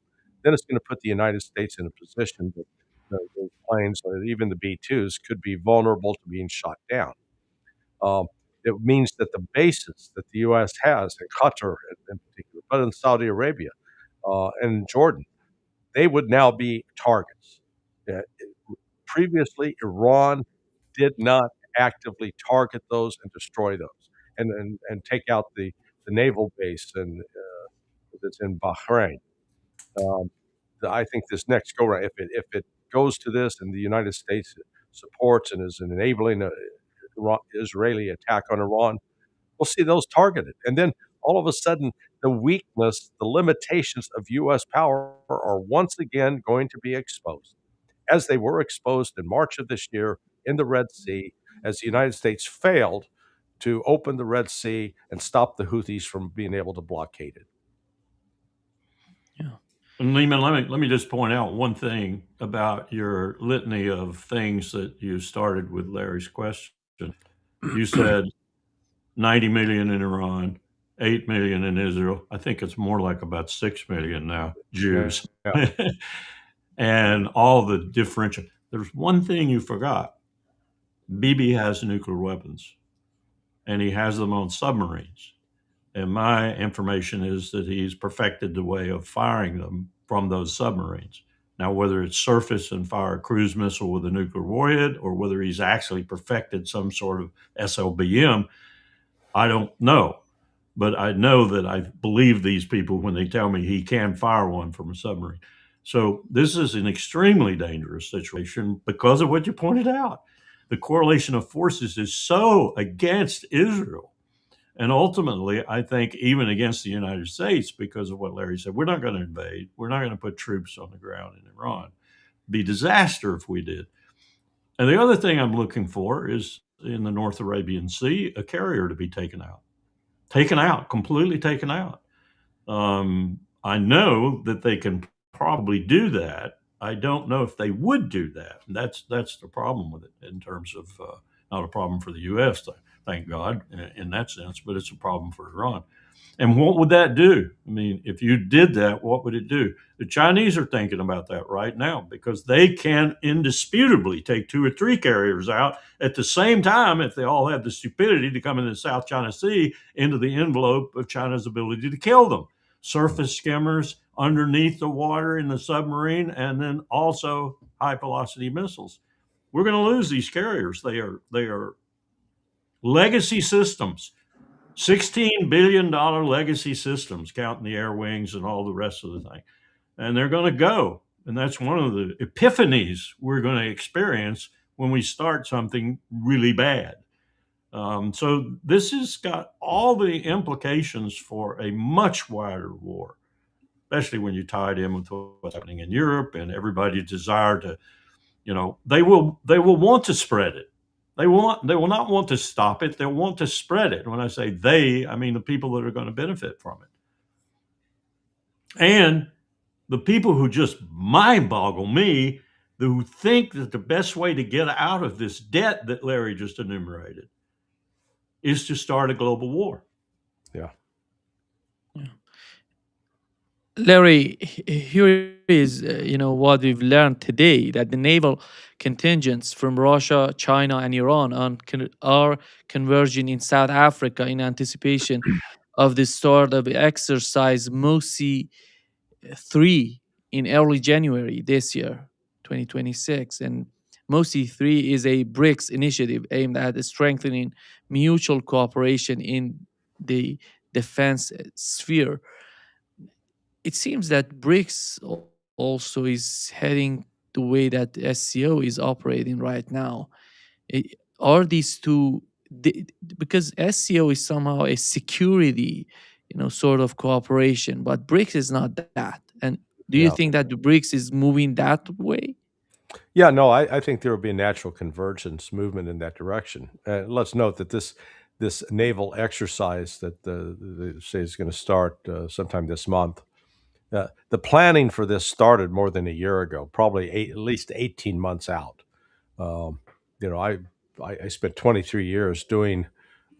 then it's going to put the United States in a position that those planes, or even the B-2s, could be vulnerable to being shot down. Um, it means that the bases that the U.S. has in Qatar, in particular, but in Saudi Arabia and Jordan, they would now be targets. Uh, Previously, Iran did not actively target those and destroy those, and take out the naval base that's in Bahrain. Um, I think this next go round, if it goes to this, and the United States supports and is enabling a Israeli attack on Iran, we'll see those targeted, and then all of a sudden, the weakness, the limitations of U.S. power are once again going to be exposed, as they were exposed in March of this year in the Red Sea, as the United States failed to open the Red Sea and stop the Houthis from being able to blockade it. Yeah. And Lehman, let me just point out one thing about your litany of things that you started with Larry's question. You said 90 million in Iran, 8 million in Israel. I think it's more like about 6 million now, Jews. Yeah. And all the differential. There's one thing you forgot. Bibi has nuclear weapons, and he has them on submarines. And my information is that he's perfected the way of firing them from those submarines. Now, whether it's surface and fire a cruise missile with a nuclear warhead, or whether he's actually perfected some sort of SLBM, I don't know. But I know that I believe these people when they tell me he can fire one from a submarine. So this is an extremely dangerous situation because of what you pointed out. The correlation of forces is so against Israel. And ultimately, I think even against the United States, because of what Larry said, we're not going to invade. We're not going to put troops on the ground in Iran. It'd be disaster if we did. And the other thing I'm looking for is in the North Arabian Sea, a carrier to be taken out, completely taken out. I know that they can probably do that. I don't know if they would do that. And that's the problem with it in terms of not a problem for the U.S., thank God, in that sense, but it's a problem for Iran. And what would that do? I mean, if you did that, what would it do? The Chinese are thinking about that right now because they can indisputably take 2 or 3 carriers out at the same time if they all have the stupidity to come into the South China Sea into the envelope of China's ability to kill them. Surface skimmers underneath the water in the submarine, and then also high velocity missiles. We're going to lose these carriers. They are legacy systems. $16 billion legacy systems, counting the air wings and all the rest of the thing. And they're going to go. And that's one of the epiphanies we're going to experience when we start something really bad. So this has got all the implications for a much wider war, especially when you tie it in with what's happening in Europe and everybody's desire to, they will want to spread it. They will not want to stop it. They'll want to spread it. When I say they, I mean the people that are going to benefit from it. And the people who just mind boggle me, who think that the best way to get out of this debt that Larry just enumerated is to start a global war. Yeah. Larry, here is what we've learned today, that the naval contingents from Russia, China, and Iran are converging in South Africa in anticipation of the start of exercise MOSI 3 in early January this year, 2026. And MOSI 3 is a BRICS initiative aimed at strengthening mutual cooperation in the defense sphere. It seems that BRICS also is heading the way that SCO is operating right now. Are these two, because SCO is somehow a security, sort of cooperation, but BRICS is not that. And do you Yeah. think that the BRICS is moving that way? Yeah, no, I think there will be a natural convergence movement in that direction. Let's note that this naval exercise that they say is going to start sometime this month The planning for this started more than a year ago, probably at least 18 months out. Um, you know, I spent 23 years doing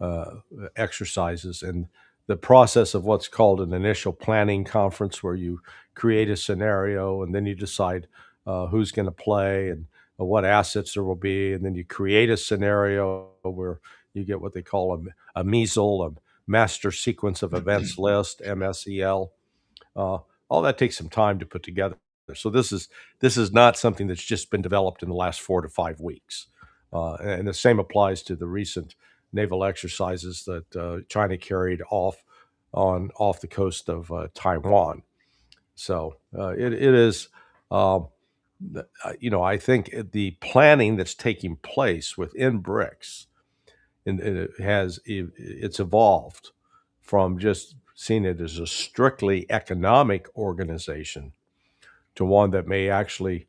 uh, exercises, and the process of what's called an initial planning conference, where you create a scenario and then you decide who's going to play and what assets there will be, and then you create a scenario where you get what they call a MESEL, a master sequence of events list, MSEL. Uh, all that takes some time to put together. So this is not something that's just been developed in the last 4 to 5 weeks, and the same applies to the recent naval exercises that China carried off the coast of Taiwan. So it is, um, I think the planning that's taking place within BRICS, and it's evolved from just seeing it as a strictly economic organization to one that may actually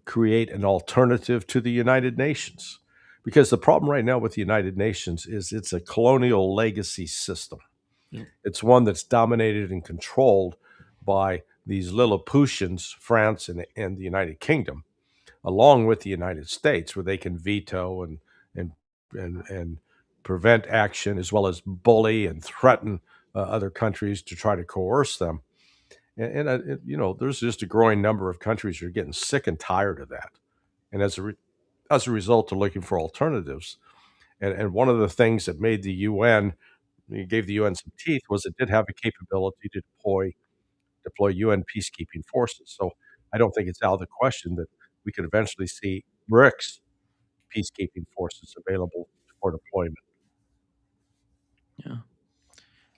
create an alternative to the United Nations. Because the problem right now with the United Nations is it's a colonial legacy system. Yep. It's one that's dominated and controlled by these Lilliputians, France and the United Kingdom, along with the United States, where they can veto and and prevent action, as well as bully and threaten other countries to try to coerce them. There's just a growing number of countries who are getting sick and tired of that, and as a result, they're looking for alternatives. And one of the things that made the UN gave the UN some teeth was it did have a capability to deploy UN peacekeeping forces. So I don't think it's out of the question that we could eventually see BRICS peacekeeping forces available for deployment. Yeah.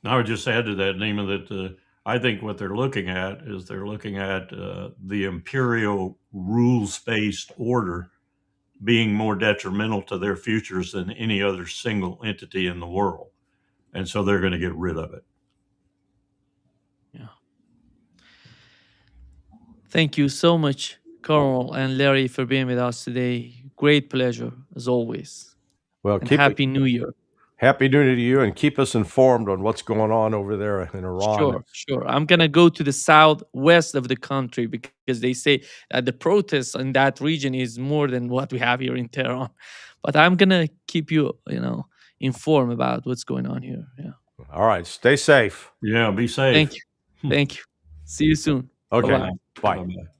I would just add to that, Nima, that I think what they're looking at is the imperial rules-based order being more detrimental to their futures than any other single entity in the world. And so they're going to get rid of it. Yeah. Thank you so much, Carl and Larry, for being with us today. Great pleasure, as always. Well, And Happy New Year. Happy New Year to you, and keep us informed on what's going on over there in Iran. Sure. I'm going to go to the southwest of the country because they say that the protests in that region is more than what we have here in Tehran. But I'm going to keep you, informed about what's going on here. Yeah. All right. Stay safe. Yeah, be safe. Thank you. See you soon. Okay. Bye-bye. Bye. Bye-bye.